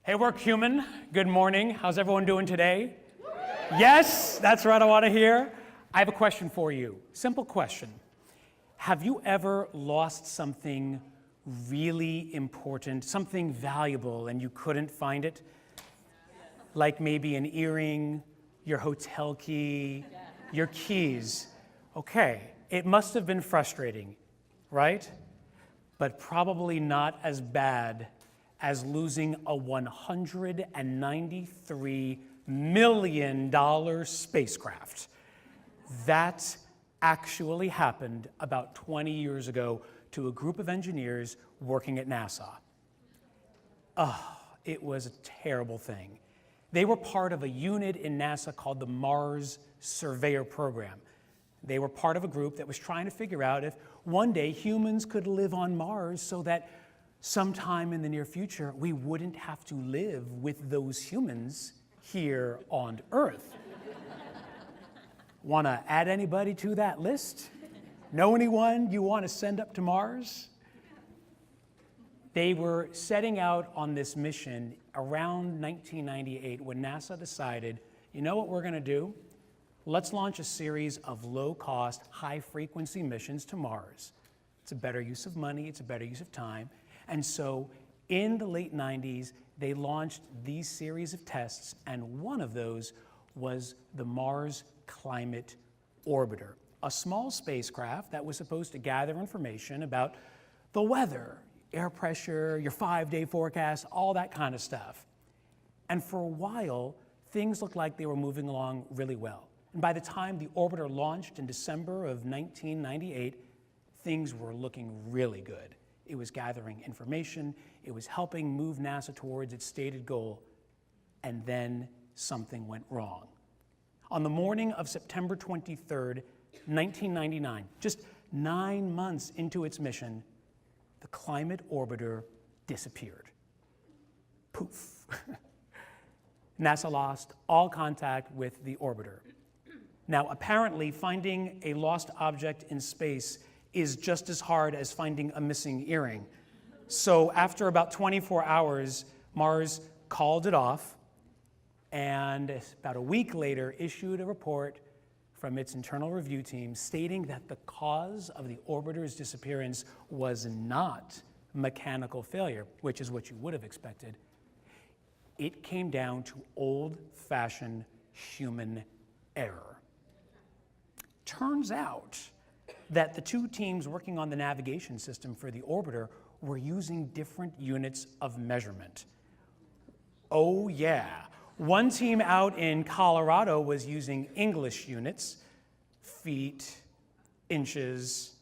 Hey, Workhuman, good morning. How's everyone doing today? Yes, that's right, I want to hear. I have a question for you. Simple question. Have you ever lost something really important, something valuable, and you couldn't find it? Like maybe an earring, your hotel key, your keys. Okay, it must have been frustrating, right? But probably not as bad as losing a $193 million spacecraft. That actually happened about 20 years ago to a group of engineers working at NASA. Oh, it was a terrible thing. They were part of a unit in NASA called the Mars Surveyor Program. They were part of a group that was trying to figure out if one day humans could live on Mars so that sometime in the near future we wouldn't have to live with those humans here on Earth. Want to add anybody to that list? Know anyone you want to send up to Mars? They were setting out on this mission around 1998 when NASA decided, you know what we're going to do? Let's launch a series of low-cost, high-frequency missions to Mars. It's a better use of money, it's a better use of time. And so in the late 90s, they launched these series of tests, and one of those was the Mars Climate Orbiter, a small spacecraft that was supposed to gather information about the weather, air pressure, your 5-day forecast, all that kind of stuff. And for a while, things looked like they were moving along really well. And by the time the orbiter launched in December of 1998, things were looking really good. It was gathering information, it was helping move NASA towards its stated goal, and then something went wrong. On the morning of September 23rd, 1999, just 9 months into its mission, the Climate Orbiter disappeared. Poof. NASA lost all contact with the orbiter. Now, apparently, finding a lost object in space is just as hard as finding a missing earring. So after about 24 hours, Mars called it off, and about a week later issued a report from its internal review team stating that the cause of the orbiter's disappearance was not mechanical failure, which is what you would have expected. It came down to old-fashioned human error. Turns out that the two teams working on the navigation system for the orbiter were using different units of measurement. Oh yeah, one team out in Colorado was using English units, feet, inches,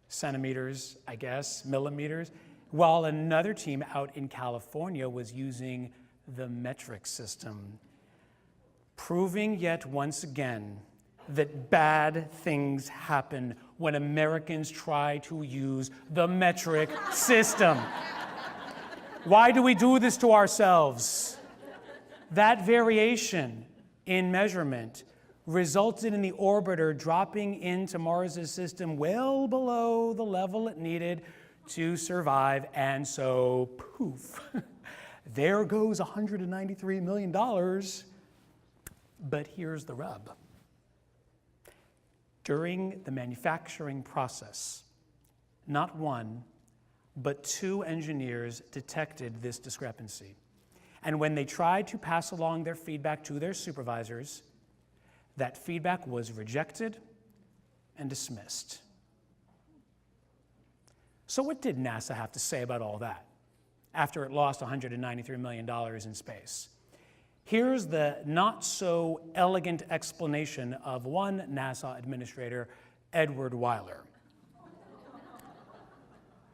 centimeters, I guess, millimeters, while another team out in California was using the metric system, proving yet once again that bad things happen when Americans try to use the metric system. Why do we do this to ourselves? That variation in measurement resulted in the orbiter dropping into Mars's system well below the level it needed to survive, and so poof, there goes $193 million. But here's the rub. During the manufacturing process, not one, but two engineers detected this discrepancy. And when they tried to pass along their feedback to their supervisors, that feedback was rejected and dismissed. So what did NASA have to say about all that after it lost $193 million in space? Here's the not-so-elegant explanation of one NASA administrator, Edward Weiler.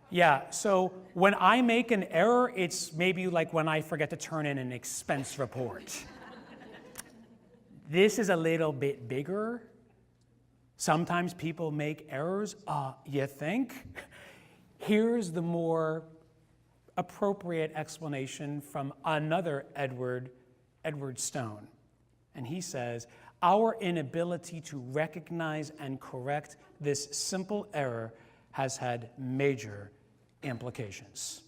Yeah, so when I make an error, it's maybe like when I forget to turn in an expense report. This is a little bit bigger. Sometimes people make errors, you think? Here's the more appropriate explanation from another Edward Stone. And he says, our inability to recognize and correct this simple error has had major implications.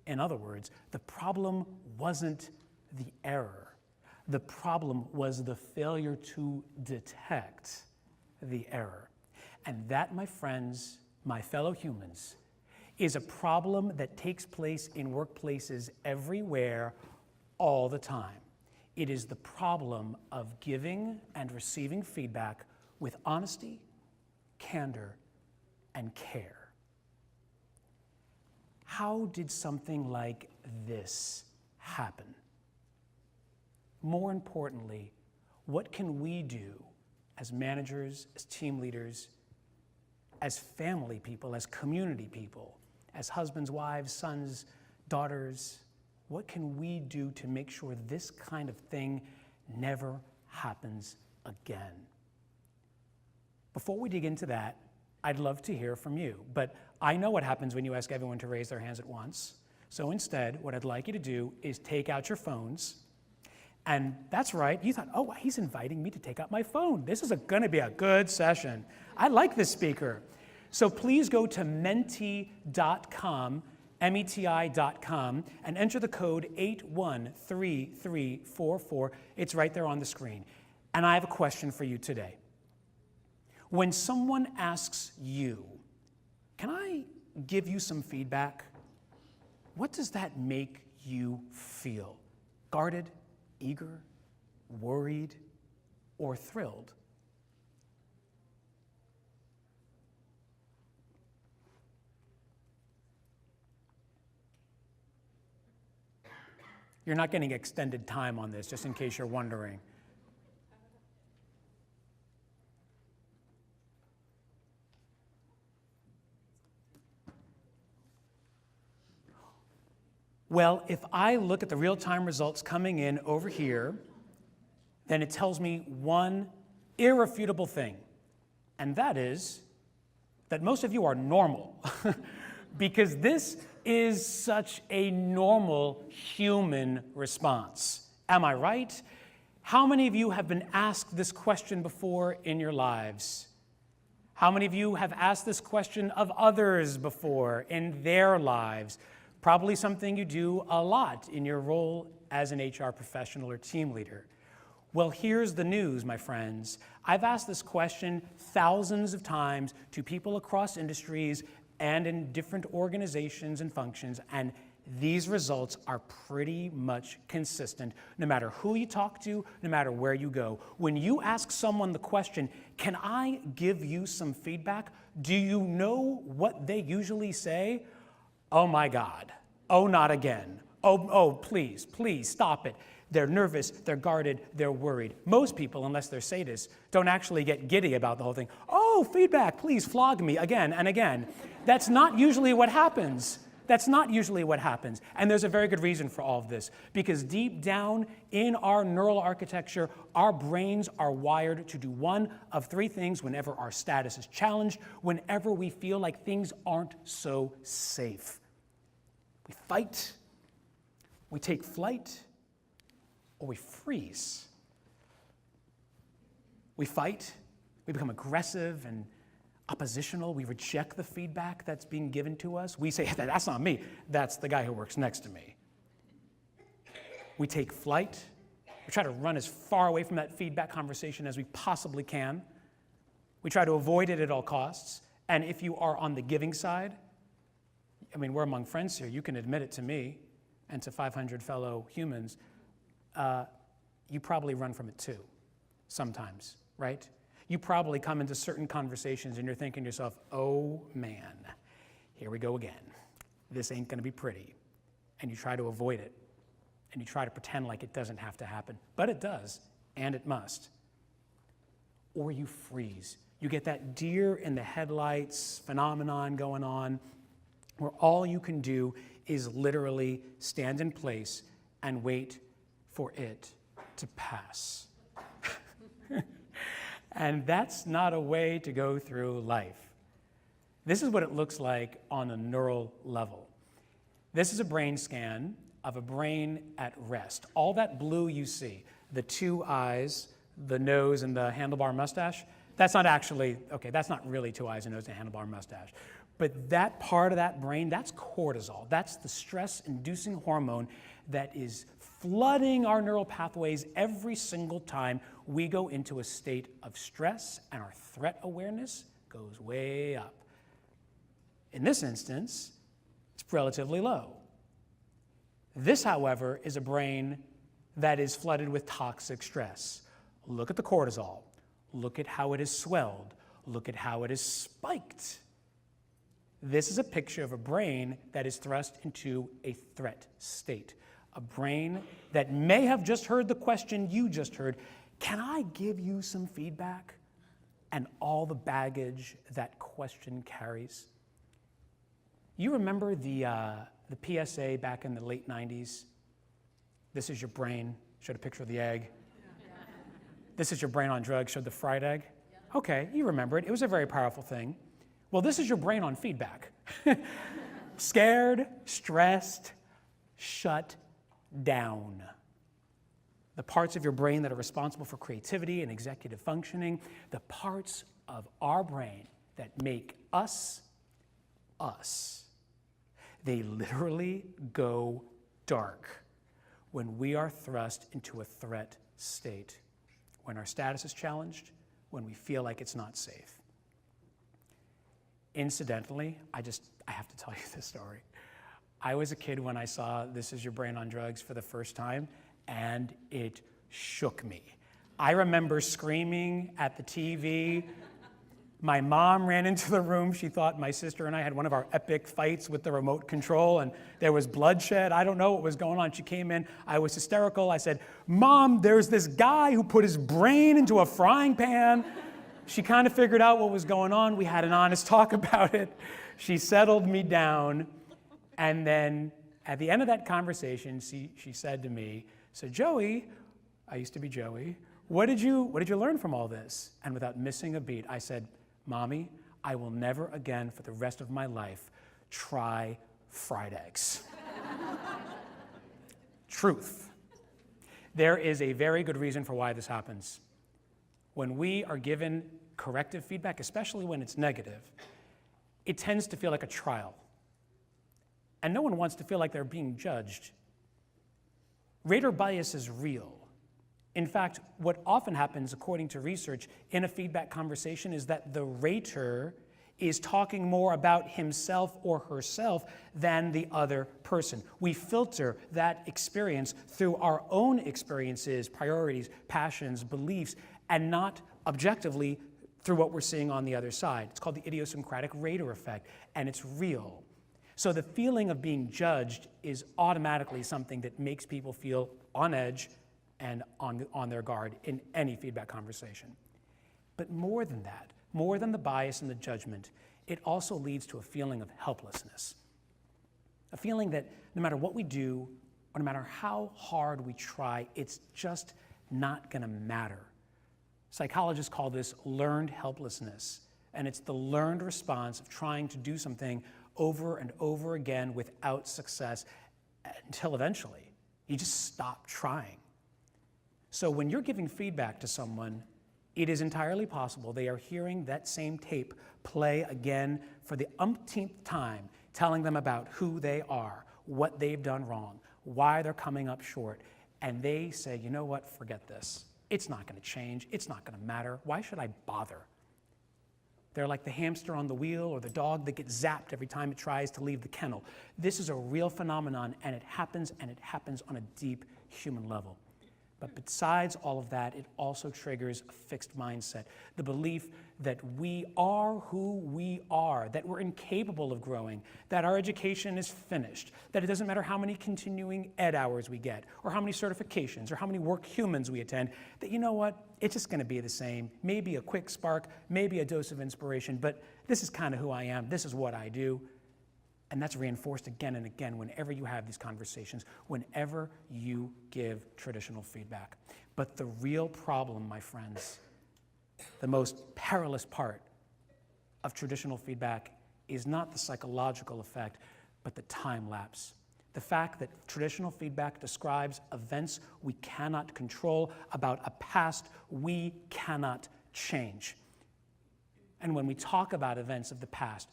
In other words, the problem wasn't the error. The problem was the failure to detect the error. And that, my friends, my fellow humans, is a problem that takes place in workplaces everywhere, all the time. It is the problem of giving and receiving feedback with honesty, candor, and care. How did something like this happen? More importantly, what can we do as managers, as team leaders, as family people, as community people, as husbands, wives, sons, daughters? What can we do to make sure this kind of thing never happens again? Before we dig into that, I'd love to hear from you, but I know what happens when you ask everyone to raise their hands at once. So instead, what I'd like you to do is take out your phones. And that's right, you thought, oh, he's inviting me to take out my phone. This is going to be a good session. I like this speaker. So please go to menti.com, meti.com, and enter the code 813344. It's right there on the screen. And I have a question for you today. When someone asks you, can I give you some feedback? What does that make you feel? Guarded, eager, worried, or thrilled? You're not getting extended time on this, just in case you're wondering. Well, if I look at the real-time results coming in over here, then it tells me one irrefutable thing, and that is that most of you are normal, because this is such a normal human response. Am I right? How many of you have been asked this question before in your lives? How many of you have asked this question of others before in their lives? Probably something you do a lot in your role as an HR professional or team leader. Well, here's the news, my friends. I've asked this question thousands of times to people across industries and in different organizations and functions, and these results are pretty much consistent no matter who you talk to, no matter where you go. When you ask someone the question, can I give you some feedback? Do you know what they usually say? Oh my God, oh not again, oh please, please stop it. They're nervous, they're guarded, they're worried. Most people, unless they're sadists, don't actually get giddy about the whole thing. Oh, feedback, please flog me again and again. That's not usually what happens. That's not usually what happens. And there's a very good reason for all of this, because deep down in our neural architecture, our brains are wired to do one of three things whenever our status is challenged, whenever we feel like things aren't so safe. We fight, we take flight, or we freeze. We fight, we become aggressive and oppositional, we reject the feedback that's being given to us. We say, that's not me, that's the guy who works next to me. We take flight, we try to run as far away from that feedback conversation as we possibly can. We try to avoid it at all costs. And if you are on the giving side, I mean, we're among friends here, you can admit it to me and to 500 fellow humans, you probably run from it too, sometimes, right? You probably come into certain conversations and you're thinking to yourself, oh man, here we go again. This ain't gonna be pretty. And you try to avoid it. And you try to pretend like it doesn't have to happen. But it does, and it must. Or you freeze. You get that deer in the headlights phenomenon going on, where all you can do is literally stand in place and wait for it to pass. And that's not a way to go through life. This is what it looks like on a neural level. This is a brain scan of a brain at rest. All that blue you see, the two eyes, the nose, and the handlebar mustache, that's not actually, okay, that's not really two eyes, a nose, and a handlebar mustache. But that part of that brain, that's cortisol. That's the stress-inducing hormone that is flooding our neural pathways every single time we go into a state of stress, and our threat awareness goes way up. In this instance, it's relatively low. This, however, is a brain that is flooded with toxic stress. Look at the cortisol. Look at how it is swelled. Look at how it is spiked. This is a picture of a brain that is thrust into a threat state. A brain that may have just heard the question you just heard, can I give you some feedback? And all the baggage that question carries. You remember the PSA back in the late 90s? This is your brain, showed a picture of the egg. This is your brain on drugs, showed the fried egg. Okay, you remember it. It was a very powerful thing. Well, this is your brain on feedback. Scared, stressed, shut down. The parts of your brain that are responsible for creativity and executive functioning, the parts of our brain that make us, us, they literally go dark when we are thrust into a threat state, when our status is challenged, when we feel like it's not safe. Incidentally, I have to tell you this story. I was a kid when I saw This Is Your Brain on Drugs for the first time, and it shook me. I remember screaming at the TV. My mom ran into the room. She thought my sister and I had one of our epic fights with the remote control, and there was bloodshed. I don't know what was going on. She came in. I was hysterical. I said, Mom, there's this guy who put his brain into a frying pan. She kind of figured out what was going on. We had an honest talk about it. She settled me down. And then at the end of that conversation, she said to me, so Joey, I used to be Joey, what did you learn from all this? And without missing a beat, I said, Mommy, I will never again for the rest of my life try fried eggs. Truth. There is a very good reason for why this happens. When we are given corrective feedback, especially when it's negative, it tends to feel like a trial. And no one wants to feel like they're being judged. Rater bias is real. In fact, what often happens, according to research, in a feedback conversation is that the rater is talking more about himself or herself than the other person. We filter that experience through our own experiences, priorities, passions, beliefs, and not objectively through what we're seeing on the other side. It's called the idiosyncratic rater effect, and it's real. So the feeling of being judged is automatically something that makes people feel on edge and on their guard in any feedback conversation. But more than that, more than the bias and the judgment, it also leads to a feeling of helplessness. A feeling that no matter what we do, or no matter how hard we try, it's just not gonna matter. Psychologists call this learned helplessness, and it's the learned response of trying to do something over and over again without success until eventually you just stop trying. So when you're giving feedback to someone, it is entirely possible they are hearing that same tape play again for the umpteenth time, telling them about who they are, what they've done wrong, why they're coming up short, and they say, you know what, forget this. It's not gonna change, it's not gonna matter, why should I bother? They're like the hamster on the wheel or the dog that gets zapped every time it tries to leave the kennel. This is a real phenomenon, and it happens on a deep human level. But besides all of that, it also triggers a fixed mindset, the belief that we are who we are, that we're incapable of growing, that our education is finished, that it doesn't matter how many continuing ed hours we get, or how many certifications, or how many WorkHumans we attend, that you know what, it's just gonna be the same, maybe a quick spark, maybe a dose of inspiration, but this is kind of who I am, this is what I do. And that's reinforced again and again whenever you have these conversations, whenever you give traditional feedback. But the real problem, my friends, the most perilous part of traditional feedback is not the psychological effect, but the time lapse. The fact that traditional feedback describes events we cannot control about a past we cannot change. And when we talk about events of the past,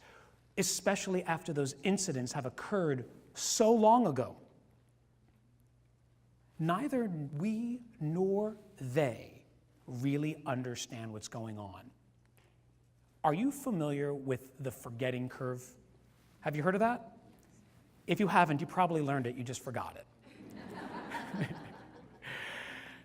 especially after those incidents have occurred so long ago. Neither we nor they really understand what's going on. Are you familiar with the forgetting curve? Have you heard of that? If you haven't, you probably learned it, you just forgot it.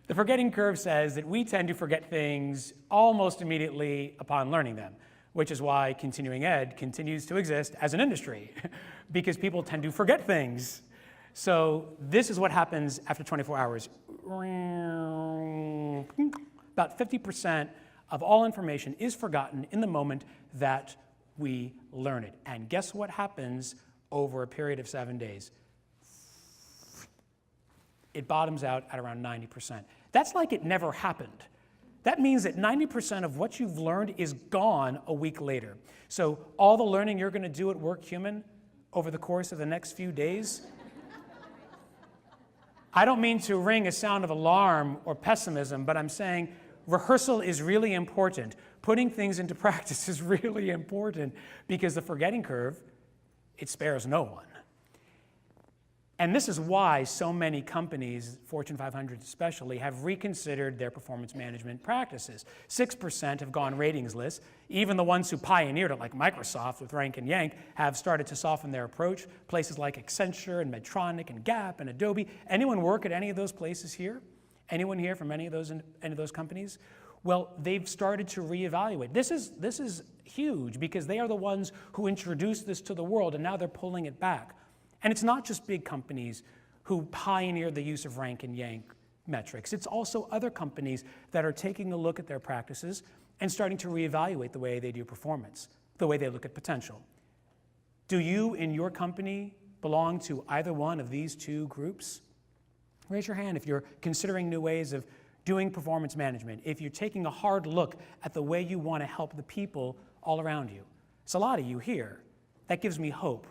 The forgetting curve says that we tend to forget things almost immediately upon learning them, which is why continuing ed continues to exist as an industry, because people tend to forget things. So this is what happens after 24 hours. About 50% of all information is forgotten in the moment that we learn it. And guess what happens over a period of 7 days? It bottoms out at around 90%. That's like it never happened. That means that 90% of what you've learned is gone a week later. So all the learning you're going to do at WorkHuman over the course of the next few days, I don't mean to ring a sound of alarm or pessimism, but I'm saying rehearsal is really important. Putting things into practice is really important, because the forgetting curve, it spares no one. And this is why so many companies, Fortune 500 especially, have reconsidered their performance management practices. 6% have gone ratings-less. Even the ones who pioneered it, like Microsoft with Rank and Yank, have started to soften their approach. Places like Accenture and Medtronic and Gap and Adobe. Anyone work at any of those places here? Anyone here from any of those companies? Well, they've started to reevaluate. This is huge, because they are the ones who introduced this to the world, and now they're pulling it back. And it's not just big companies who pioneered the use of Rank and Yank metrics. It's also other companies that are taking a look at their practices and starting to reevaluate the way they do performance, the way they look at potential. Do you in your company belong to either one of these two groups? Raise your hand if you're considering new ways of doing performance management, if you're taking a hard look at the way you want to help the people all around you. It's a lot of you here. That gives me hope.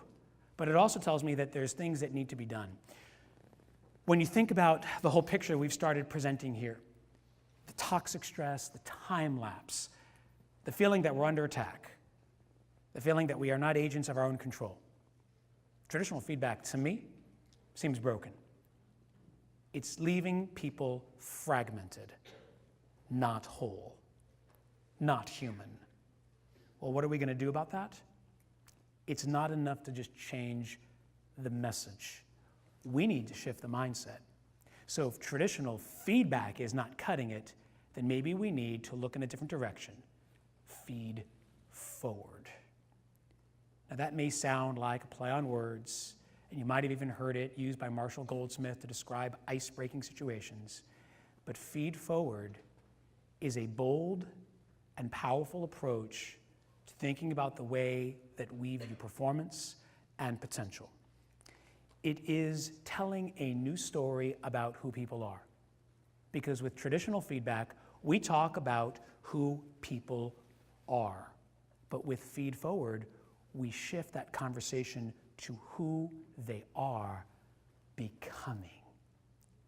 But it also tells me that there's things that need to be done. When you think about the whole picture we've started presenting here, the toxic stress, the time lapse, the feeling that we're under attack, the feeling that we are not agents of our own control, traditional feedback, to me, seems broken. It's leaving people fragmented, not whole, not human. Well, what are we going to do about that? It's not enough to just change the message. We need to shift the mindset. So if traditional feedback is not cutting it, then maybe we need to look in a different direction. Feed forward. Now that may sound like a play on words, and you might have even heard it used by Marshall Goldsmith to describe ice-breaking situations. But feed forward is a bold and powerful approach to thinking about the way that we view performance and potential. It is telling a new story about who people are. Because with traditional feedback, we talk about who people are. But with feed forward, we shift that conversation to who they are becoming.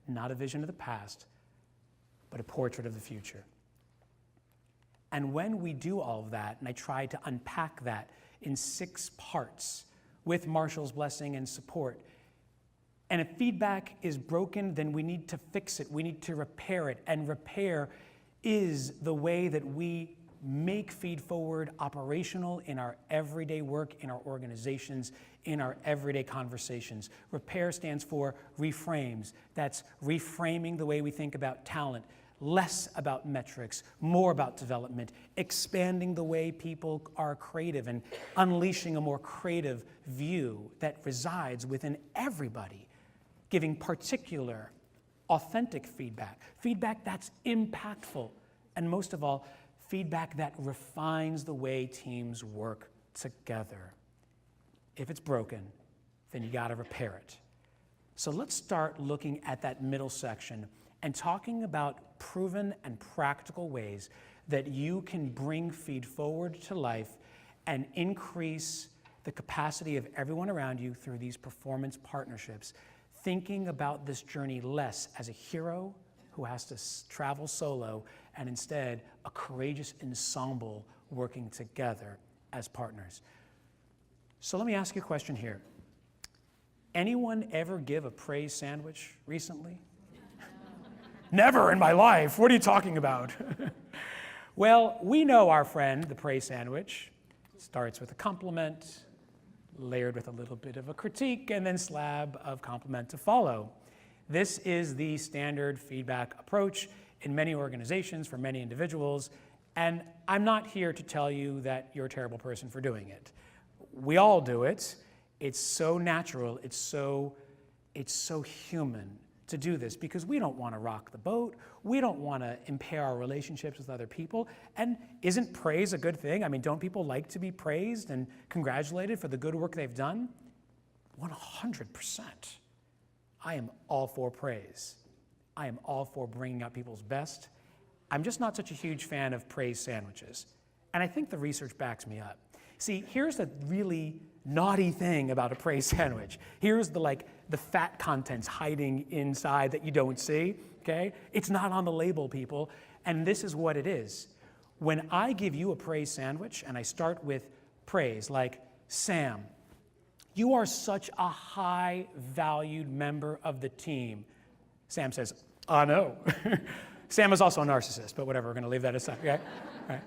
Not a vision of the past, but a portrait of the future. And when we do all of that, and I try to unpack that in 6 parts with Marshall's blessing and support, and if feedback is broken, then we need to fix it. We need to repair it. And repair is the way that we make feed forward operational in our everyday work, in our organizations, in our everyday conversations. Repair stands for reframes. That's reframing the way we think about talent, less about metrics, more about development, expanding the way people are creative and unleashing a more creative view that resides within everybody, giving particular, authentic feedback, feedback that's impactful, and most of all, feedback that refines the way teams work together. If it's broken, then you gotta repair it. So let's start looking at that middle section and talking about proven and practical ways that you can bring feed forward to life and increase the capacity of everyone around you through these performance partnerships, thinking about this journey less as a hero who has to travel solo and instead a courageous ensemble working together as partners. So let me ask you a question here. Anyone ever give a praise sandwich recently? Never in my life. What are you talking about? Well, we know our friend, the praise sandwich. Starts with a compliment, layered with a little bit of a critique, and then slab of compliment to follow. This is the standard feedback approach in many organizations for many individuals, and I'm not here to tell you that you're a terrible person for doing it. We all do it. It's so natural, it's so human to do this because we don't want to rock the boat. We don't want to impair our relationships with other people. And isn't praise a good thing? I mean, don't people like to be praised and congratulated for the good work they've done? 100%. I am all for praise. I am all for bringing out people's best. I'm just not such a huge fan of praise sandwiches. And I think the research backs me up. See, here's the really naughty thing about a praise sandwich. Here's the fat contents hiding inside that you don't see, okay? It's not on the label, people, and this is what it is. When I give you a praise sandwich and I start with praise, like, Sam, you are such a high valued member of the team. Sam says, I know. Sam is also a narcissist, but whatever, we're gonna leave that aside, okay? All right.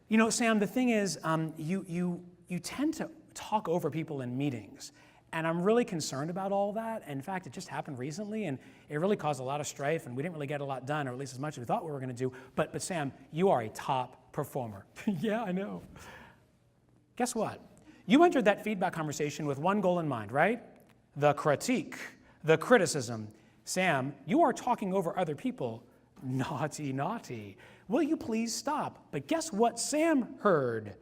You know, Sam, the thing is, you tend to talk over people in meetings. And I'm really concerned about all that. In fact, it just happened recently, and it really caused a lot of strife, and we didn't really get a lot done, or at least as much as we thought we were going to do. But Sam, you are a top performer. Yeah, I know. Guess what? You entered that feedback conversation with one goal in mind, right? The critique, the criticism. Sam, you are talking over other people. Naughty, naughty. Will you please stop? But guess what Sam heard?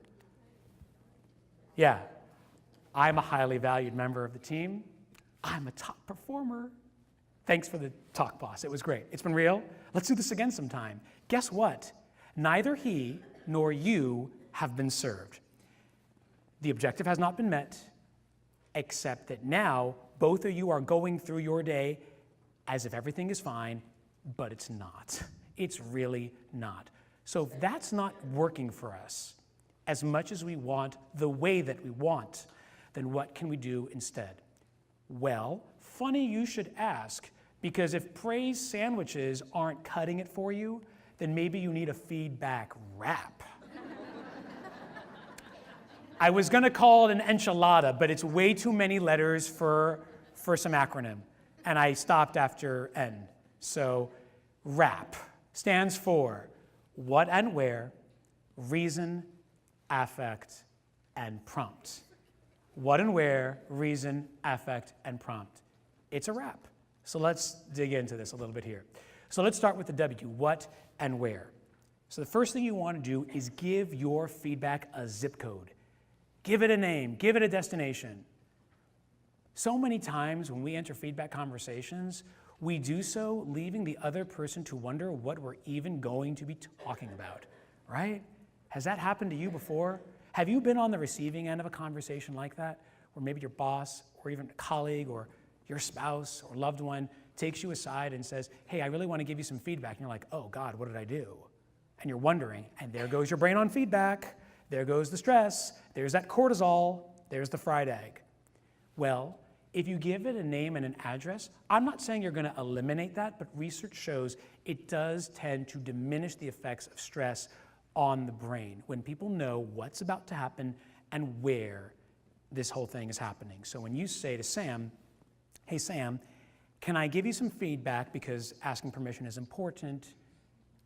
Yeah. I'm a highly valued member of the team. I'm a top performer. Thanks for the talk, boss. It was great. It's been real. Let's do this again sometime. Guess what? Neither he nor you have been served. The objective has not been met, except that now both of you are going through your day as if everything is fine, but it's not. It's really not. So if that's not working for us as much as we want, the way that we want, then what can we do instead? Well, funny you should ask, because if praise sandwiches aren't cutting it for you, then maybe you need a feedback wrap. I was gonna call it an enchilada, but it's way too many letters for some acronym, and I stopped after N. So WRAP stands for what and where, reason, affect, and prompt. What and where, reason, affect, and prompt. It's a wrap. So let's dig into this a little bit here. So let's start with the W, what and where. So the first thing you want to do is give your feedback a zip code. Give it a name, give it a destination. So many times when we enter feedback conversations, we do so leaving the other person to wonder what we're even going to be talking about, right? Has that happened to you before? Have you been on the receiving end of a conversation like that, where maybe your boss or even a colleague or your spouse or loved one takes you aside and says, hey, I really want to give you some feedback. And you're like, oh God, what did I do? And you're wondering, and there goes your brain on feedback. There goes the stress. There's that cortisol. There's the fried egg. Well, if you give it a name and an address, I'm not saying you're going to eliminate that, but research shows it does tend to diminish the effects of stress on the brain when people know what's about to happen and where this whole thing is happening. So when you say to Sam, hey Sam, can I give you some feedback, because asking permission is important,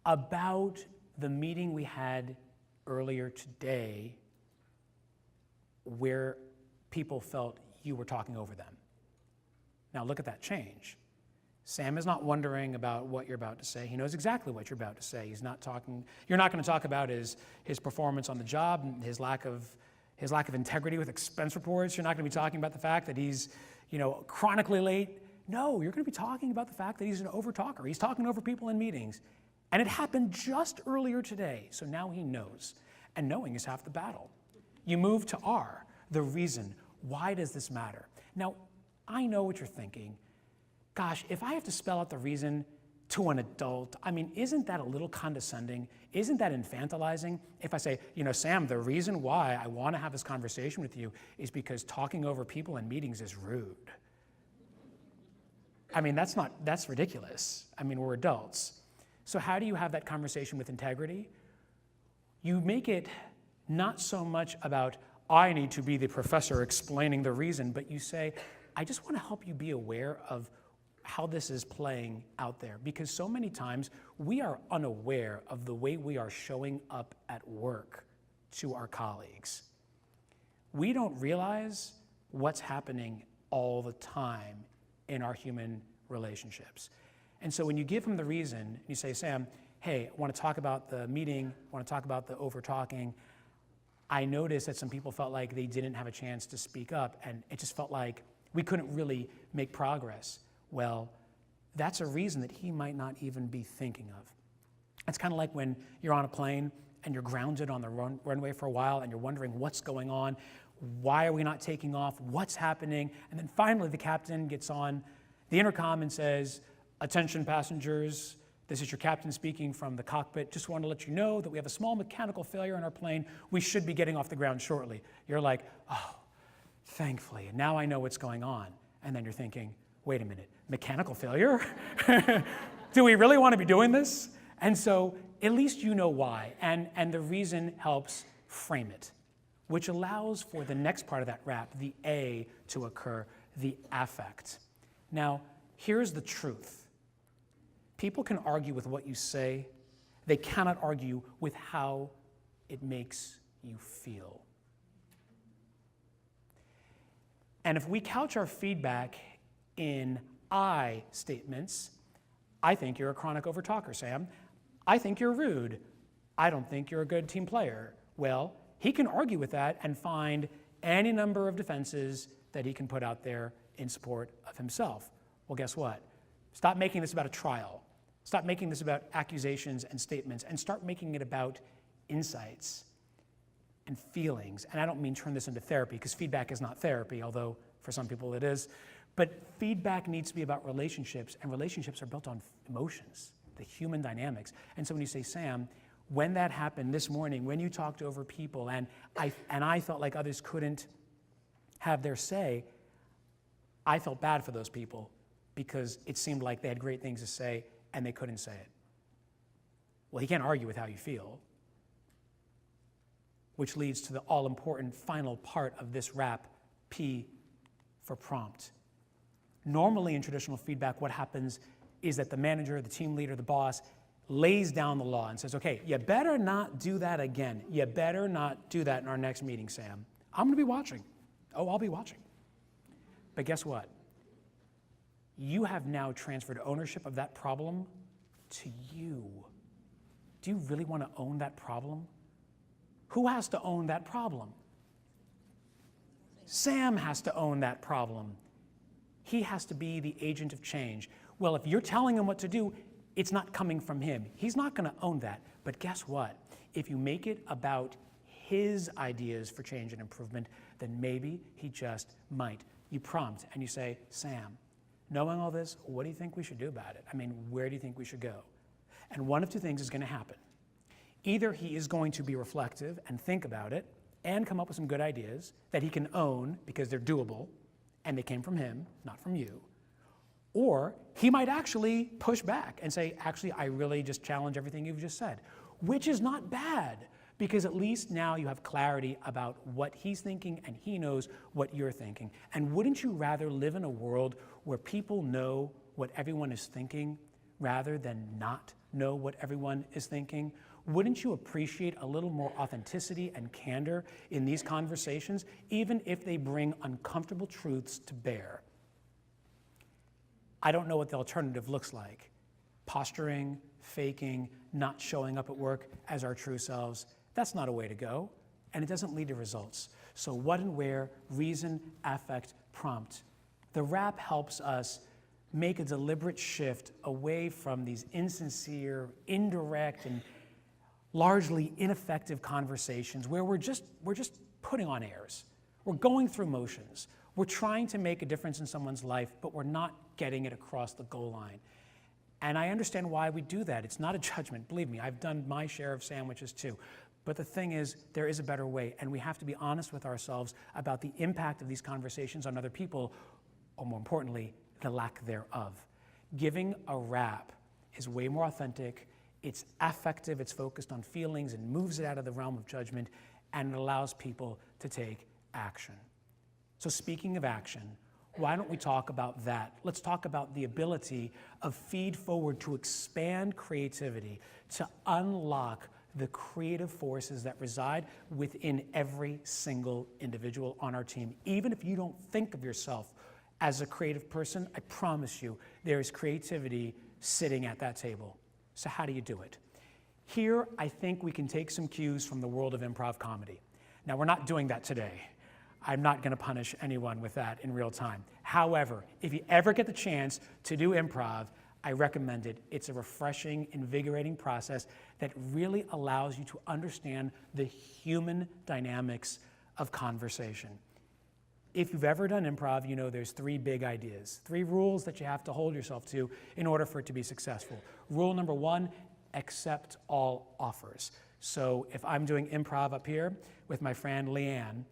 about the meeting we had earlier today where people felt you were talking over them. Now look at that change. Sam is not wondering about what you're about to say. He knows exactly what you're about to say. He's not talking, you're not going to talk about his performance on the job and his lack of integrity with expense reports. You're not going to be talking about the fact that he's, chronically late. No, you're going to be talking about the fact that he's an over-talker. He's talking over people in meetings. And it happened just earlier today, so now he knows. And knowing is half the battle. You move to R, the reason. Why does this matter? Now, I know what you're thinking. Gosh, if I have to spell out the reason, to an adult. I mean, isn't that a little condescending? Isn't that infantilizing? If I say, Sam, the reason why I want to have this conversation with you is because talking over people in meetings is rude. I mean, that's ridiculous. I mean, we're adults. So how do you have that conversation with integrity? You make it not so much about, I need to be the professor explaining the reason, but you say, I just want to help you be aware of how this is playing out there, because so many times we are unaware of the way we are showing up at work to our colleagues. We don't realize what's happening all the time in our human relationships. And so when you give them the reason, you say, Sam, hey, I want to talk about the meeting, I want to talk about the over-talking. I noticed that some people felt like they didn't have a chance to speak up, and it just felt like we couldn't really make progress. Well, that's a reason that he might not even be thinking of. It's kind of like when you're on a plane and you're grounded on the runway for a while and you're wondering what's going on, why are we not taking off, what's happening, and then finally the captain gets on the intercom and says, attention passengers, this is your captain speaking from the cockpit. Just want to let you know that we have a small mechanical failure in our plane. We should be getting off the ground shortly. You're like, oh, thankfully, and now I know what's going on. And then you're thinking, wait a minute, mechanical failure? Do we really want to be doing this? And so at least you know why, and the reason helps frame it, which allows for the next part of that wrap, the A, to occur, the affect. Now, here's the truth. People can argue with what you say. They cannot argue with how it makes you feel. And if we couch our feedback in I statements, I think you're a chronic overtalker, Sam. I think you're rude. I don't think you're a good team player. Well, he can argue with that and find any number of defenses that he can put out there in support of himself. Well, guess what? Stop making this about a trial. Stop making this about accusations and statements, and start making it about insights and feelings. And I don't mean turn this into therapy, because feedback is not therapy, although for some people it is. But feedback needs to be about relationships, and relationships are built on emotions, the human dynamics. And so when you say, Sam, when that happened this morning, when you talked over people, and I felt like others couldn't have their say, I felt bad for those people because it seemed like they had great things to say and they couldn't say it. Well, he can't argue with how you feel, which leads to the all-important final part of this wrap, P for prompt. Normally in traditional feedback, what happens is that the manager, the team leader, the boss lays down the law and says, okay, you better not do that again. You better not do that in our next meeting, Sam. I'm going to be watching. Oh, I'll be watching. But guess what? You have now transferred ownership of that problem to you. Do you really want to own that problem? Who has to own that problem? Sam has to own that problem. He has to be the agent of change. Well, if you're telling him what to do, it's not coming from him. He's not going to own that. But guess what? If you make it about his ideas for change and improvement, then maybe he just might. You prompt and you say, Sam, knowing all this, what do you think we should do about it? I mean, where do you think we should go? And one of two things is going to happen. Either he is going to be reflective and think about it and come up with some good ideas that he can own because they're doable and they came from him, not from you. Or he might actually push back and say, actually, I really just challenge everything you've just said, which is not bad, because at least now you have clarity about what he's thinking and he knows what you're thinking. And wouldn't you rather live in a world where people know what everyone is thinking rather than not know what everyone is thinking? Wouldn't you appreciate a little more authenticity and candor in these conversations, even if they bring uncomfortable truths to bear? I don't know what the alternative looks like. Posturing, faking, not showing up at work as our true selves, that's not a way to go, and it doesn't lead to results. So what and where, reason, affect, prompt. The wrap helps us make a deliberate shift away from these insincere, indirect, and largely ineffective conversations where we're just putting on airs. We're going through motions. We're trying to make a difference in someone's life, but we're not getting it across the goal line. And I understand why we do that. It's not a judgment. Believe me, I've done my share of sandwiches too. But the thing is, there is a better way, and we have to be honest with ourselves about the impact of these conversations on other people, or more importantly, the lack thereof. Giving a rap is way more authentic, it's affective, it's focused on feelings, and moves it out of the realm of judgment, and it allows people to take action. So speaking of action, why don't we talk about that? Let's talk about the ability of Feed Forward to expand creativity, to unlock the creative forces that reside within every single individual on our team. Even if you don't think of yourself as a creative person, I promise you, there is creativity sitting at that table. So how do you do it? Here, I think we can take some cues from the world of improv comedy. Now, we're not doing that today. I'm not going to punish anyone with that in real time. However, if you ever get the chance to do improv, I recommend it. It's a refreshing, invigorating process that really allows you to understand the human dynamics of conversation. If you've ever done improv, you know there's 3 big ideas, 3 rules that you have to hold yourself to in order for it to be successful. Rule number 1, accept all offers. So if I'm doing improv up here with my friend Leanne,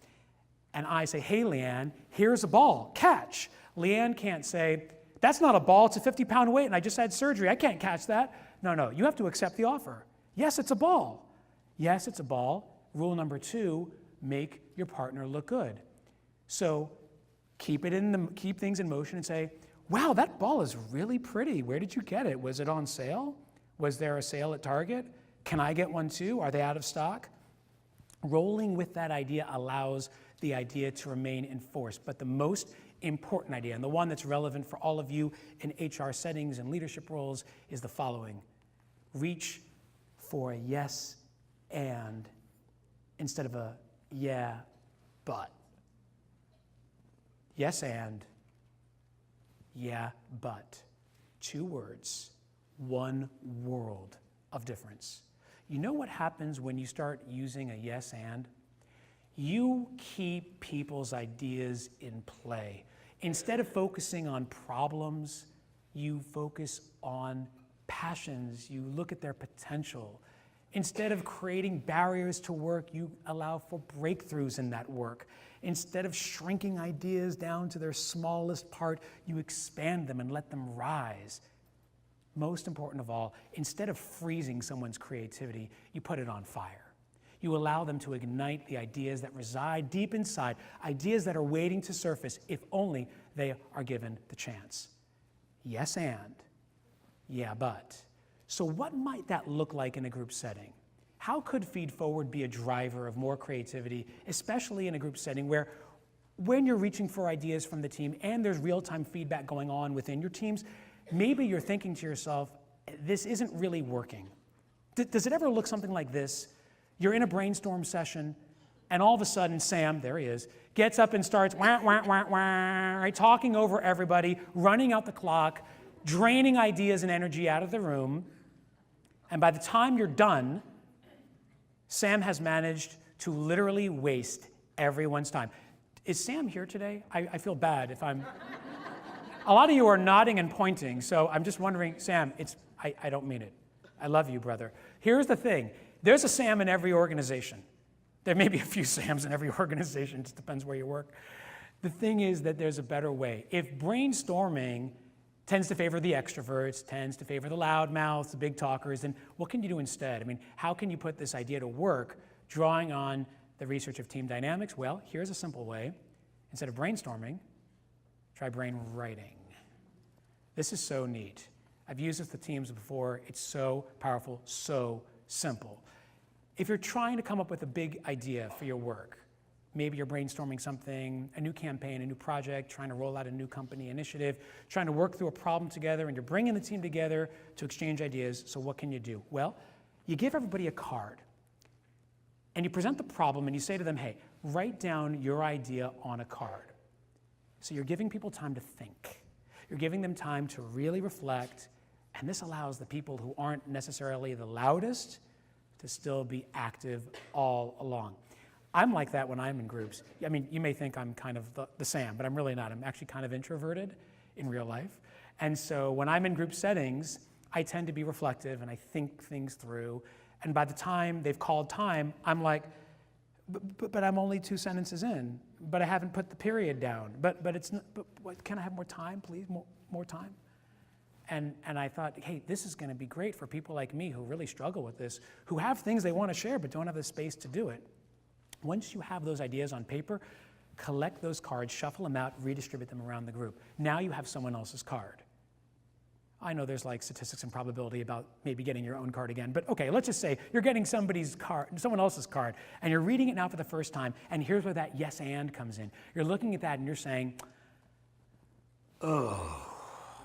and I say, hey, Leanne, here's a ball, catch. Leanne can't say, that's not a ball, it's a 50-pound weight, and I just had surgery, I can't catch that. No, you have to accept the offer. Yes, it's a ball. Yes, it's a ball. Rule number 2, make your partner look good. So keep things in motion and say, wow, that ball is really pretty. Where did you get it? Was it on sale? Was there a sale at Target? Can I get one too? Are they out of stock? Rolling with that idea allows the idea to remain in force. But the most important idea, and the one that's relevant for all of you in HR settings and leadership roles, is the following. Reach for a yes and instead of a yeah, but. Yes and, yeah, but. 2 words, 1 world of difference. You know what happens when you start using a yes and? You keep people's ideas in play. Instead of focusing on problems, you focus on passions. You look at their potential. Instead of creating barriers to work, you allow for breakthroughs in that work. Instead of shrinking ideas down to their smallest part, you expand them and let them rise. Most important of all, instead of freezing someone's creativity, you put it on fire. You allow them to ignite the ideas that reside deep inside, ideas that are waiting to surface if only they are given the chance. Yes and, yeah but. So what might that look like in a group setting? How could Feed Forward be a driver of more creativity, especially in a group setting where when you're reaching for ideas from the team and there's real-time feedback going on within your teams, maybe you're thinking to yourself, this isn't really working. Does it ever look something like this? You're in a brainstorm session, and all of a sudden, Sam, there he is, gets up and starts wah, wah, wah, wah, right, talking over everybody, running out the clock, draining ideas and energy out of the room. And by the time you're done, Sam has managed to literally waste everyone's time. Is Sam here today? I feel bad if I'm... A lot of you are nodding and pointing, so I'm just wondering, Sam, I don't mean it. I love you, brother. Here's the thing. There's a Sam in every organization. There may be a few Sams in every organization, it just depends where you work. The thing is that there's a better way. If brainstorming tends to favor the extroverts, tends to favor the loudmouths, the big talkers, then what can you do instead? I mean, how can you put this idea to work, drawing on the research of team dynamics? Well, here's a simple way. Instead of brainstorming, try brainwriting. This is so neat. I've used this with teams before. It's so powerful, so simple. If you're trying to come up with a big idea for your work, maybe you're brainstorming something, a new campaign, a new project, trying to roll out a new company initiative, trying to work through a problem together, and you're bringing the team together to exchange ideas, so what can you do? Well, you give everybody a card, and you present the problem, and you say to them, hey, write down your idea on a card. So you're giving people time to think. You're giving them time to really reflect, and this allows the people who aren't necessarily the loudest to still be active all along. I'm like that when I'm in groups. I mean, you may think I'm kind of the Sam, but I'm really not. I'm actually kind of introverted in real life. And so when I'm in group settings, I tend to be reflective and I think things through. And by the time they've called time, I'm like, but I'm only 2 sentences in, but I haven't put the period down. But it's not, but what, can I have more time, please? More time? And I thought, hey, this is going to be great for people like me who really struggle with this, who have things they want to share but don't have the space to do it. Once you have those ideas on paper, collect those cards, shuffle them out, redistribute them around the group. Now you have someone else's card. I know there's like statistics and probability about maybe getting your own card again, but okay, let's just say you're getting somebody's card, someone else's card, and you're reading it now for the first time, and here's where that yes and comes in. You're looking at that and you're saying, oh,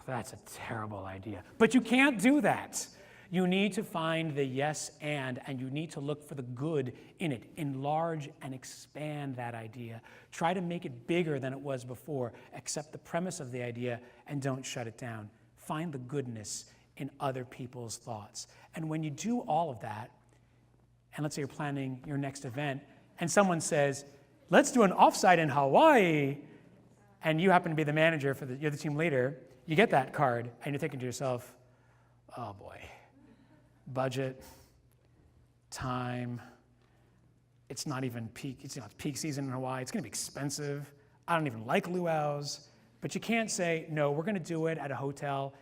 that's a terrible idea. But you can't do that. You need to find the yes and you need to look for the good in it. Enlarge and expand that idea. Try to make it bigger than it was before. Accept the premise of the idea and don't shut it down. Find the goodness in other people's thoughts. And when you do all of that, and let's say you're planning your next event, and someone says, let's do an offsite in Hawaii, and you happen to be the manager, you're the team leader, you get that card, and you're thinking to yourself, oh boy, budget, time, it's not even peak, it's peak season in Hawaii, it's gonna be expensive, I don't even like luau's. But you can't say, no, we're going to do it at a hotel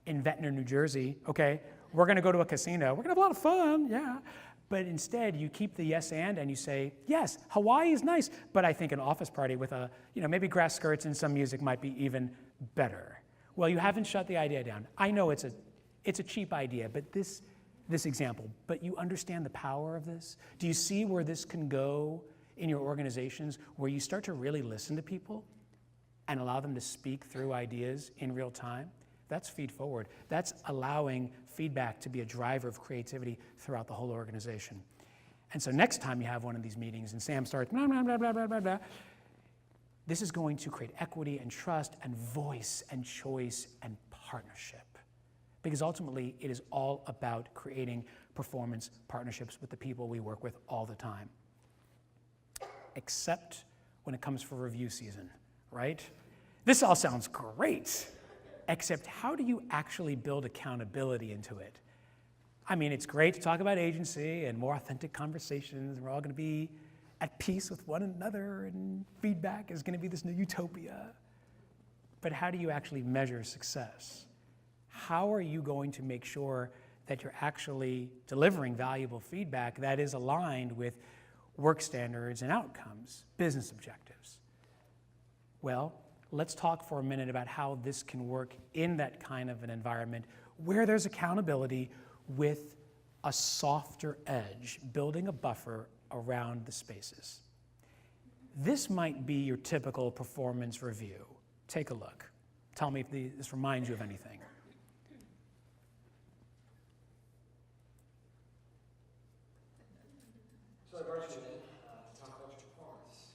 in Ventnor, New Jersey, okay? We're going to go to a casino. We're going to have a lot of fun, yeah. But instead, you keep the yes and you say, yes, Hawaii is nice, but I think an office party with maybe grass skirts and some music might be even better. Well, you haven't shut the idea down. I know it's a cheap idea, but this example, but you understand the power of this? Do you see where this can go in your organizations, where you start to really listen to people and allow them to speak through ideas in real time? That's feed forward. That's allowing feedback to be a driver of creativity throughout the whole organization. And so next time you have one of these meetings and Sam starts blah, blah, blah, blah, blah, blah, blah, this is going to create equity and trust and voice and choice and partnership. Because ultimately, it is all about creating performance partnerships with the people we work with all the time. Except when it comes for review season. Right? This all sounds great, except how do you actually build accountability into it? I mean, it's great to talk about agency and more authentic conversations, and we're all going to be at peace with one another, and feedback is going to be this new utopia. But how do you actually measure success? How are you going to make sure that you're actually delivering valuable feedback that is aligned with work standards and outcomes, business objectives? Well, let's talk for a minute about how this can work in that kind of an environment where there's accountability with a softer edge, building a buffer around the spaces. This might be your typical performance review. Take a look. Tell me if this reminds you of anything. So I brought you in to talk about your performance.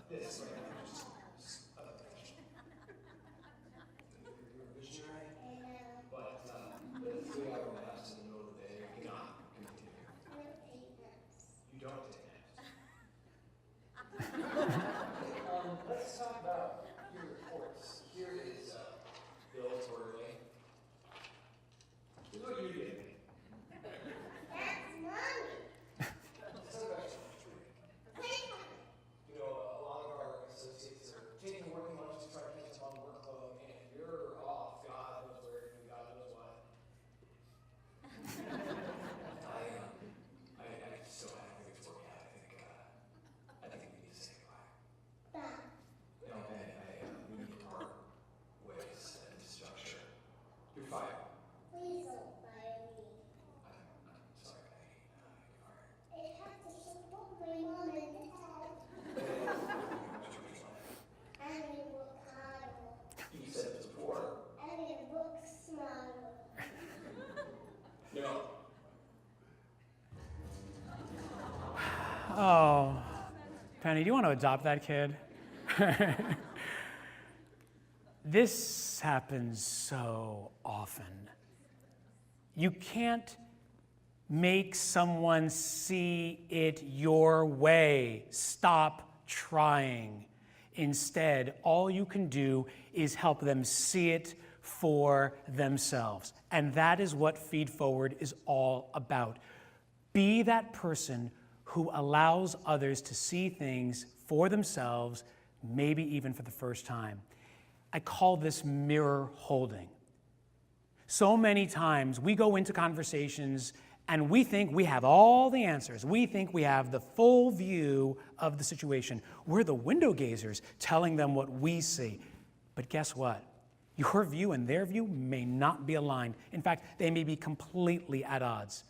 This right now, you're a visionary, but the 3-hour naps in the middle of the day are not going to continue. You don't take naps. Let's talk about your reports. Here is Bill's quarterly. Here's what you did. That's money. Let's talk about your lunch break. You know, a lot of our associates are taking working lunches to try to catch up on workload, and you're off. God knows where, and God knows what. I'm so happy it's working out. I think we need to say goodbye. No, we need to part ways and structure. You're fired. Please don't fire me. I'm sorry, you're fired. I have to support my mom and dad. And we work harder. You said this before. And we work smarter. No. Oh, Penny, do you want to adopt that kid? This happens so often. You can't make someone see it your way. Stop trying. Instead, all you can do is help them see it for themselves. And that is what Feed Forward is all about. Be that person who allows others to see things for themselves, maybe even for the first time. I call this mirror holding. So many times we go into conversations and we think we have all the answers. We think we have the full view of the situation. We're the window gazers telling them what we see. But guess what? Your view and their view may not be aligned. In fact, they may be completely at odds.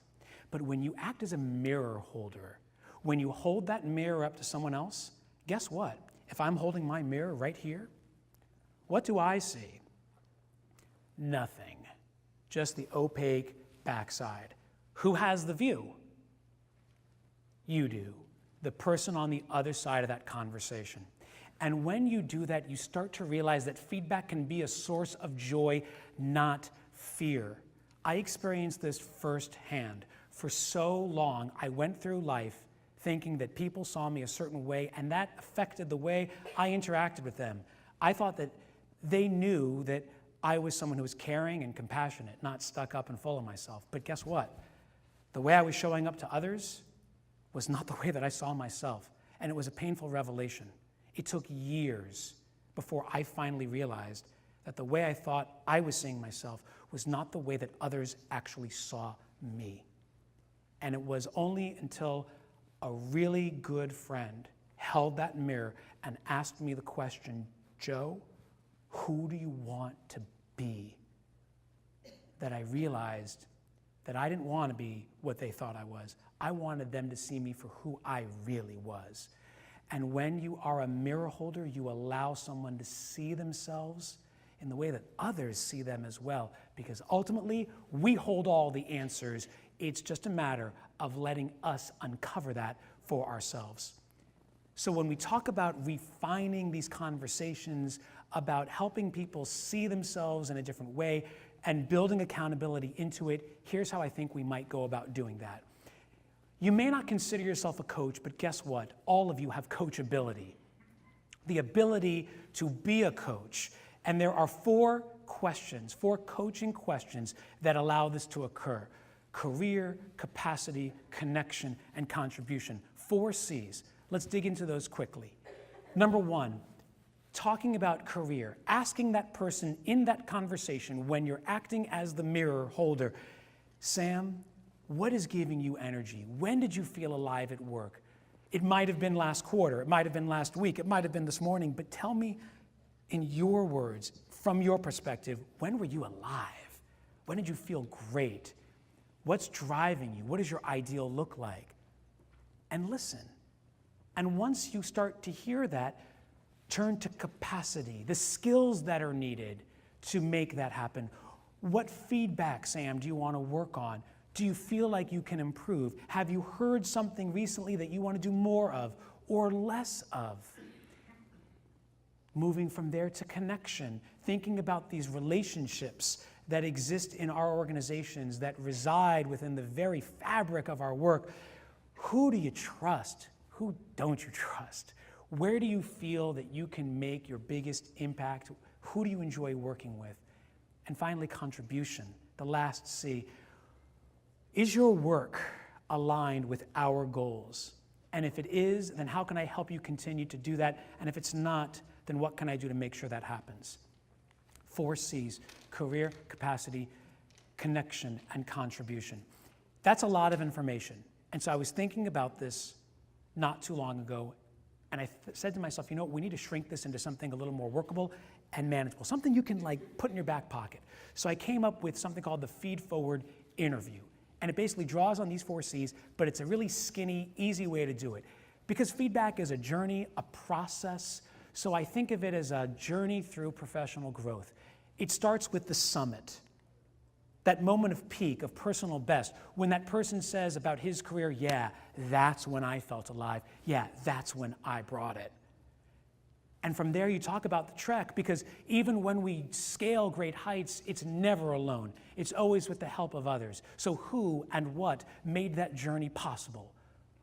But when you act as a mirror holder, when you hold that mirror up to someone else, guess what? If I'm holding my mirror right here, what do I see? Nothing. Just the opaque backside. Who has the view? You do, the person on the other side of that conversation. And when you do that, you start to realize that feedback can be a source of joy, not fear. I experienced this firsthand. For so long, I went through life thinking that people saw me a certain way, and that affected the way I interacted with them. I thought that they knew that I was someone who was caring and compassionate, not stuck up and full of myself. But guess what? The way I was showing up to others was not the way that I saw myself, and it was a painful revelation. It took years before I finally realized that the way I thought I was seeing myself was not the way that others actually saw me. And it was only until a really good friend held that mirror and asked me the question, Joe, who do you want to be? That I realized that I didn't want to be what they thought I was. I wanted them to see me for who I really was. And when you are a mirror holder, you allow someone to see themselves in the way that others see them as well. Because ultimately, we hold all the answers. It's just a matter of letting us uncover that for ourselves. So when we talk about refining these conversations, about helping people see themselves in a different way and building accountability into it, here's how I think we might go about doing that. You may not consider yourself a coach, but guess what? All of you have coachability, the ability to be a coach. And there are four coaching questions that allow this to occur: career, capacity, connection, and contribution. 4 C's. Let's dig into those quickly. Number 1, talking about career, asking that person in that conversation when you're acting as the mirror holder, Sam, what is giving you energy? When did you feel alive at work? It might have been last quarter, it might have been last week, it might have been this morning, but tell me in your words, from your perspective, when were you alive? When did you feel great? What's driving you? What does your ideal look like? And listen. And once you start to hear that, turn to capacity, the skills that are needed to make that happen. What feedback, Sam, do you want to work on? Do you feel like you can improve? Have you heard something recently that you want to do more of or less of? Moving from there to connection, thinking about these relationships that exist in our organizations, that reside within the very fabric of our work. Who do you trust? Who don't you trust? Where do you feel that you can make your biggest impact? Who do you enjoy working with? And finally, contribution, the last C. Is your work aligned with our goals? And if it is, then how can I help you continue to do that? And if it's not, then what can I do to make sure that happens? 4 C's: career, capacity, connection, and contribution. That's a lot of information. And so I was thinking about this not too long ago, and I said to myself, you know, we need to shrink this into something a little more workable and manageable, something you can put in your back pocket. So I came up with something called the Feed Forward interview. And it basically draws on these 4 C's, but it's a really skinny, easy way to do it. Because feedback is a journey, a process, so I think of it as a journey through professional growth. It starts with the summit, that moment of peak, of personal best, when that person says about his career, yeah, that's when I felt alive. Yeah, that's when I brought it. And from there you talk about the trek, because even when we scale great heights, it's never alone. It's always with the help of others. So who and what made that journey possible?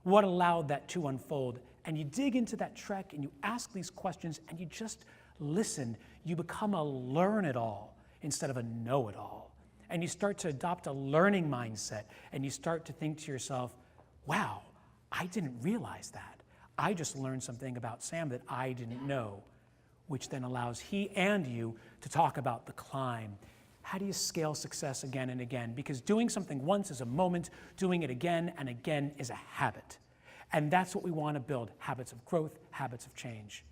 What allowed that to unfold? and you dig into that trek and you ask these questions and you just listen, you become a learn-it-all instead of a know-it-all. And you start to adopt a learning mindset, and you start to think to yourself, wow, I didn't realize that. I just learned something about Sam that I didn't know, which then allows he and you to talk about the climb. How do you scale success again and again? Because doing something once is a moment, doing it again and again is a habit. And that's what we want to build, habits of growth, habits of change.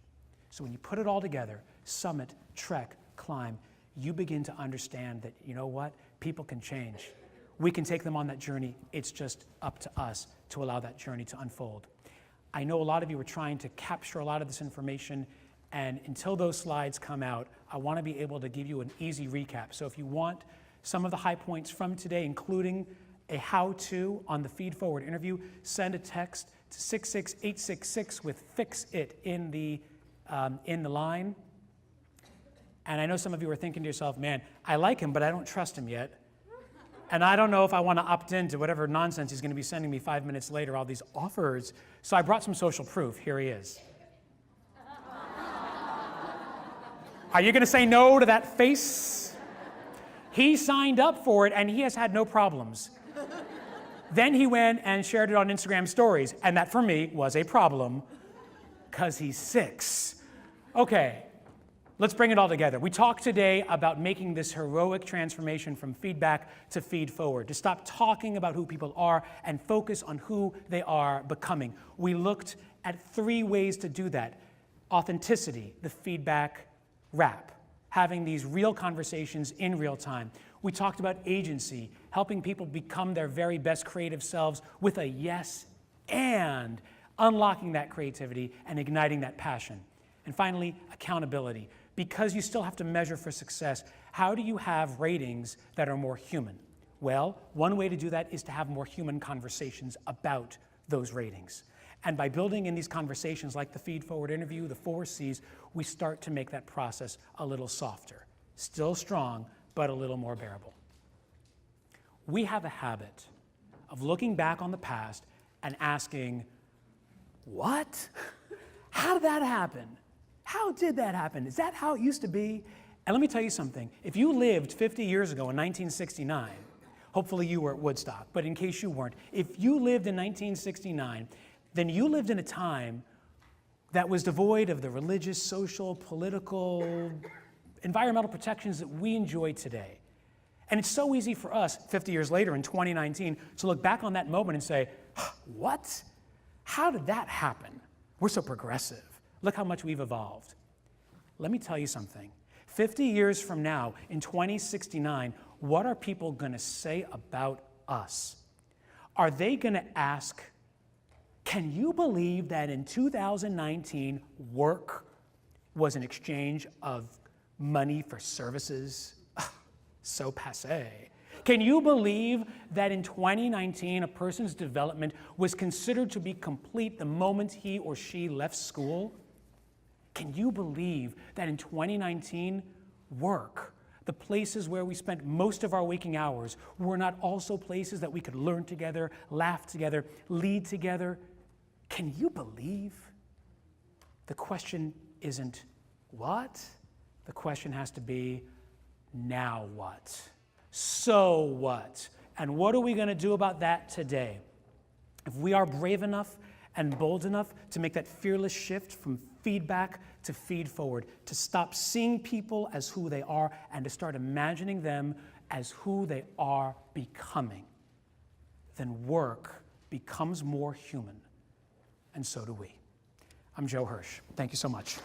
So when you put it all together, summit, trek, climb, you begin to understand that, you know what, people can change. We can take them on that journey. It's just up to us to allow that journey to unfold. I know a lot of you are trying to capture a lot of this information, and until those slides come out, I want to be able to give you an easy recap. So if you want some of the high points from today, including a how-to on the Feed Forward interview, send a text to 66866 with "Fix It" in the line. And I know some of you are thinking to yourself, man, I like him, but I don't trust him yet. And I don't know if I want to opt into whatever nonsense he's going to be sending me 5 minutes later, all these offers. So I brought some social proof. Here he is. Are you going to say no to that face? He signed up for it, and he has had no problems. Then he went and shared it on Instagram stories, and that for me was a problem, because he's 6. Okay. Let's bring it all together. We talked today about making this heroic transformation from feedback to feed forward, to stop talking about who people are and focus on who they are becoming. We looked at 3 ways to do that. Authenticity, the feedback wrap, having these real conversations in real time. We talked about agency, helping people become their very best creative selves with a yes and, unlocking that creativity and igniting that passion. And finally, accountability. Because you still have to measure for success, how do you have ratings that are more human? Well, one way to do that is to have more human conversations about those ratings. And by building in these conversations like the Feed Forward interview, the 4 C's, we start to make that process a little softer. Still strong, but a little more bearable. We have a habit of looking back on the past and asking, what? How did that happen? How did that happen? Is that how it used to be? And let me tell you something. If you lived 50 years ago in 1969, hopefully you were at Woodstock, but in case you weren't, if you lived in 1969, then you lived in a time that was devoid of the religious, social, political, environmental protections that we enjoy today. And it's so easy for us, 50 years later in 2019, to look back on that moment and say, what? How did that happen? We're so progressive. Look how much we've evolved. Let me tell you something. 50 years from now, in 2069, what are people going to say about us? Are they going to ask, can you believe that in 2019, work was an exchange of money for services? So passé. Can you believe that in 2019, a person's development was considered to be complete the moment he or she left school? Can you believe that in 2019, work, the places where we spent most of our waking hours, were not also places that we could learn together, laugh together, lead together? Can you believe? The question isn't what? The question has to be, now what? So what? And what are we going to do about that today? If we are brave enough and bold enough to make that fearless shift from feedback to feed forward, to stop seeing people as who they are and to start imagining them as who they are becoming, then work becomes more human, and so do we. I'm Joe Hirsch. Thank you so much.